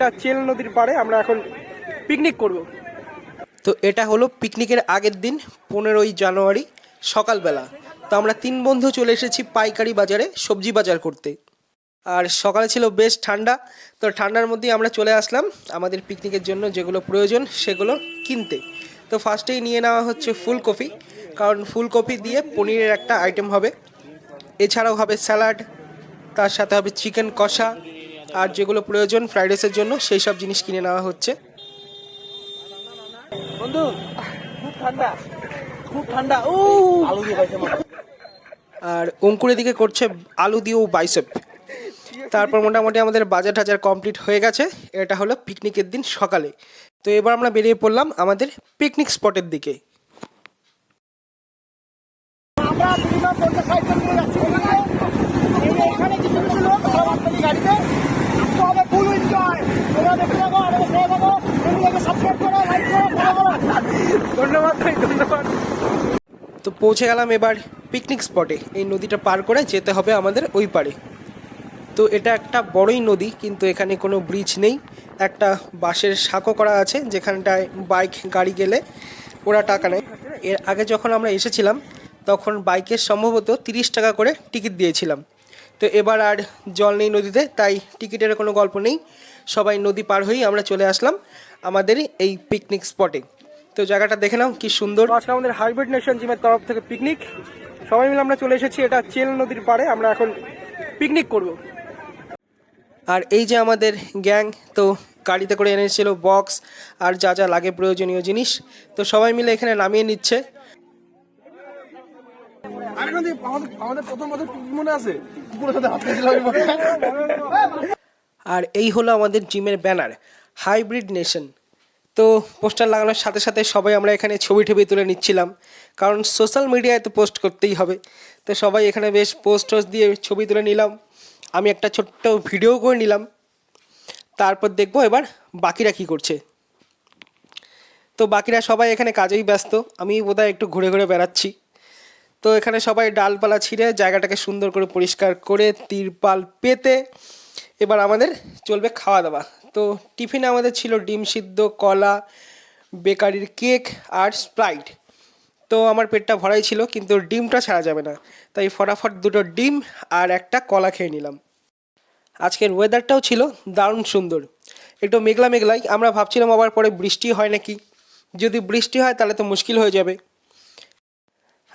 এটা চেল নদীর পাড়ে আমরা এখন পিকনিক করব। তো এটা হলো পিকনিকের আগের দিন 15ই জানুয়ারি সকালবেলা। তো আমরা 3 বন্ধু চলে এসেছি পাইকারি বাজারে সবজি বাজার করতে। আর সকালে ছিল বেশ ঠান্ডা, তো ঠান্ডার মধ্যেই আমরা চলে আসলাম আমাদের পিকনিকের জন্য যেগুলো প্রয়োজন সেগুলো কিনতে। তো ফার্স্টেই নিয়ে নেওয়া হচ্ছে ফুলকপি, কারণ ফুলকপি দিয়ে পনিরের একটা আইটেম হবে, এছাড়াও হবে স্যালাড, তার সাথে হবে চিকেন কষা, আর যেগুলো প্রয়োজন ফ্রাইড রাইসের জন্য সেই সব জিনিস কিনে নেওয়া হচ্ছে। বন্ধু খুব ঠান্ডা, খুব ঠান্ডা। ও আলু দিয়ে আর অঙ্কুরের দিকে করছে আলু দিয়েও বাইসেপ। তারপর মোটামুটি আমাদের বাজার টাজার কমপ্লিট হয়ে গেছে। এটা হলো পিকনিকের দিন সকালে। তো এবার আমরা বেরিয়ে পড়লাম আমাদের পিকনিক স্পটের দিকে। ধন্যবাদ ভাই, ধন্যবাদ। তো পৌঁছে গেলাম এবার পিকনিক স্পটে। এই নদীটা পার করে যেতে হবে আমাদের ওই পারে। তো এটা একটা বড়ই নদী, কিন্তু এখানে কোনো ব্রিজ নেই। একটা বাঁশের সাঁকো করা আছে যেখানটায় বাইক গাড়ি গেলে ওরা টাকা নেয়। এর আগে যখন আমরা এসেছিলাম তখন বাইকের সম্ভবত 30 টাকা করে টিকিট দিয়েছিলাম। তো এবার আর জল নেই নদীতে, তাই টিকিটের কোনো গল্প নেই। সবাই নদী পার হয়েই আমরা চলে আসলাম আমাদের এই পিকনিক স্পটে। তো জায়গাটা দেখে নাও কি সুন্দর। আজকে আমাদের হাইব্রিড নেশন জিমের তরফ থেকে পিকনিক, সবাই মিলে আমরা চলে এসেছি এটা চেল নদীর পাড়ে। আমরা এখন পিকনিক করব। আর এই যে আমাদের গ্যাং, তো গাড়িতে করে এনেছিল বক্স আর যা যা লাগে প্রয়োজনীয় জিনিস, তো সবাই মিলে এখানে নামিয়ে নিচ্ছে। আর এই হলো আমাদের জিমের ব্যানার, হাইব্রিড নেশন। তো পোস্টার লাগানোর সাথে সাথে সবাই আমরা এখানে ছবি টবি তুলে নিচ্ছিলাম, কারণ সোশ্যাল মিডিয়ায় তো পোস্ট করতেই হবে। তো সবাই এখানে বেশ পোস্ট দিয়ে ছবি তুলে নিলাম, আমি একটা ছোট্ট ভিডিও করে নিলাম। তারপর দেখবো এবার বাকিরা কি করছে। তো বাকিরা সবাই এখানে কাজেই ব্যস্ত, আমি বোধহয় একটু ঘুরে ঘুরে বেড়াচ্ছি। তো এখানে সবাই ডালপালা ছিঁড়ে জায়গাটাকে সুন্দর করে পরিষ্কার করে তিরপাল পেতে এবার আমাদের চলবে খাওয়া দাওয়া। তো টিফিনে আমাদের ছিল ডিম সিদ্ধ, কলা, বেকারির কেক আর স্প্রাইট। তো আমার পেটটা ভরাই ছিল, কিন্তু ডিমটা ছাড়া যাবে না, তাই ফটাফট 2টো ডিম আর একটা কলা খেয়ে নিলাম। আজকের ওয়েদারটাও ছিল দারুণ সুন্দর, একটু মেঘলা মেঘলাই। আমরা ভাবছিলাম আবার পরে বৃষ্টি হয় নাকি, যদি বৃষ্টি হয় তাহলে তো মুশকিল হয়ে যাবে।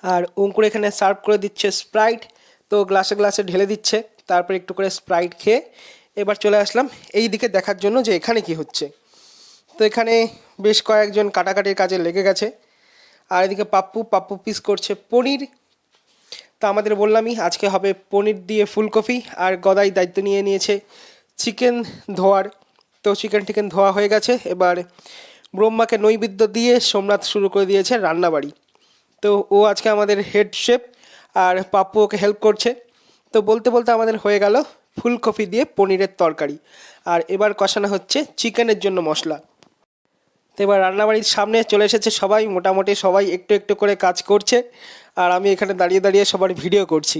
আর অঙ্কুর এখানে সার্ভ করে দিচ্ছে স্প্রাইট, তো গ্লাসে গ্লাসে ঢেলে দিচ্ছে। তারপর একটু করে স্প্রাইট খেয়ে এবার চলে আসলাম এই দিকে দেখার জন্য যে এখানে কি হচ্ছে। তো এখানে বেশ কয়েকজন কাটাকাটির কাজে লেগে গেছে। আর এদিকে পাপ্পু পিস করছে পনির। তো আমাদের বললামই আজকে হবে পনির দিয়ে ফুলকপি, আর গদাই দায়িত্ব নিয়ে নিয়েছে চিকেন ধোয়ার। তো চিকেন ধোয়া হয়ে গেছে, এবার ব্রহ্মাকে নৈবেদ্য দিয়ে সোমনাথ শুরু করে দিয়েছে রান্নাবাড়ি। তো ও আজকে আমাদের হেড শেফ, আর পাপ্পু ওকে হেল্প করছে। তো বলতে বলতে আমাদের হয়ে গেল ফুলকপি দিয়ে পনিরের তরকারি, আর এবার কষানো হচ্ছে চিকেনের জন্য মশলা। তো এবার রান্নাবাড়ির সামনে চলে এসেছে সবাই, মোটামুটি সবাই একটু একটু করে কাজ করছে, আর আমি এখানে দাঁড়িয়ে দাঁড়িয়ে সবার ভিডিও করছি।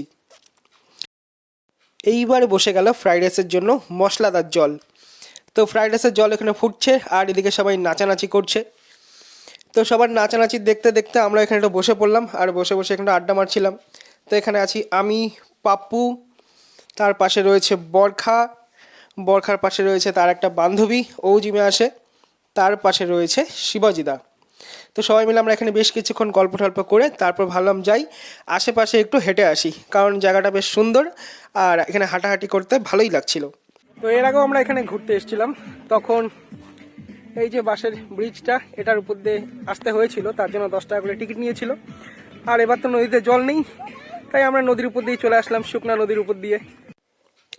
এইবার বসে গেল ফ্রাইড রাইসের জন্য মশলাদার জল। তো ফ্রাইড রাইসের জল এখানে ফুটছে, আর এদিকে সবাই নাচানাচি করছে। তো সবার নাচানাচি দেখতে দেখতে আমরা এখানে একটু বসে পড়লাম, আর বসে বসে এখানে আড্ডা মারছিলাম। তো এখানে আছি আমি, পাপ্পু, তার পাশে রয়েছে বরখার পাশে রয়েছে তার একটা বান্ধবী, ও জিমে আসে। তার পাশে রয়েছে শিবাজিদা। তো সবাই মিলে আমরা এখানে বেশ কিছুক্ষণ গল্প টল্প করে তারপর ভাবলাম যাই আশেপাশে একটু হেঁটে আসি, কারণ জায়গাটা বেশ সুন্দর আর এখানে হাঁটাহাঁটি করতে ভালোই লাগছিল। তো এর আগেও আমরা এখানে ঘুরতে এসেছিলাম, তখন এই যে বাসের ব্রিজটা, এটার উপর দিয়ে আসতে হয়েছিল, তার জন্য 10 টাকা করে টিকিট নিয়েছিল। আর এবার তো নদীতে জল নেই, তাই আমরা নদীর উপর দিয়ে চলে আসলাম, শুকনা নদীর উপর দিয়ে।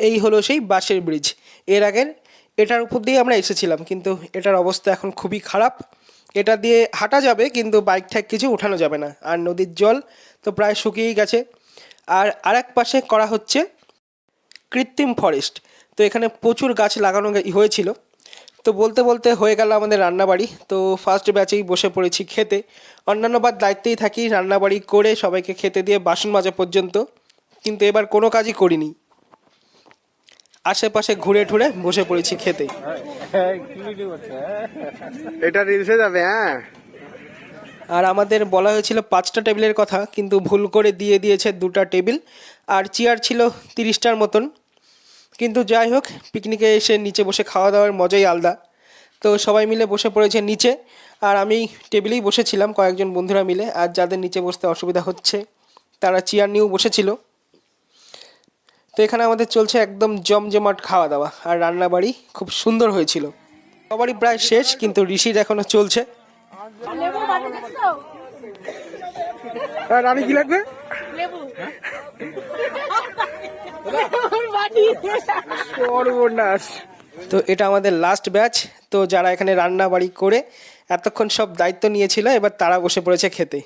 এই হলো সেই বাসের ব্রিজ। এর আগের এটার উপর দিয়ে আমরা এসেছিলাম, কিন্তু এটার অবস্থা এখন খুবই খারাপ। এটা দিয়ে হাঁটা যাবে কিন্তু বাইক ঠ্যাক কিছু উঠানো যাবে না, আর নদীর জল তো প্রায় শুকিয়েই গেছে। আর আরেক পাশে করা হচ্ছে কৃত্রিম ফরেস্ট। তো এখানে প্রচুর গাছ লাগানো হয়েছিল। তো বলতে বলতে হয়ে গেল আমাদের রান্নাবাড়ি। তো ফার্স্ট ব্যাচেই বসে পড়েছি খেতে, অন্যান্য বার দায়িত্বেই থাকি রান্নাবাড়ি করে সবাইকে খেতে দিয়ে বাসন মাজা পর্যন্ত, কিন্তু এবার কোনো কাজই করিনি। আশেপাশে ঘুরে ঠুরে বসে পড়েছি খেতে। এটা রিলসে যাবে। হ্যাঁ, আর আমাদের বলা হয়েছিল 5টা টেবিলের কথা, কিন্তু ভুল করে দিয়ে দিয়েছে 2টা টেবিল, আর চেয়ার ছিল 30টার মতন। কিন্তু যাই হোক, পিকনিকে এসে নিচে বসে খাওয়া দাওয়ার মজাই আলাদা। তো সবাই মিলে বসে পড়েছে নিচে, আর আমি টেবিলেই বসেছিলাম কয়েকজন বন্ধুরা মিলে। আর যাদের নিচে বসতে অসুবিধা হচ্ছে তারা চেয়ার নিয়েও বসেছিল। তো এখানে আমাদের চলছে একদম জমজমাট খাওয়া দাওয়া, আর রান্নাবাড়ি খুব সুন্দর হয়েছিল। সবারই প্রায় শেষ, কিন্তু ঋষির এখনো চলছে। রানী কি লাগবে? সর্বনাশ। তো এটা আমাদের লাস্ট ব্যাচ। তো যারা এখানে রান্না বাড়ি করে এতক্ষণ সব দায়িত্ব নিয়েছিল, এবার তারা বসে পড়েছে খেতে।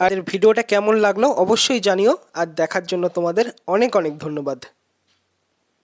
আর ভিডিওটা কেমন লাগলো অবশ্যই জানিও, আর দেখার জন্য তোমাদের অনেক অনেক ধন্যবাদ।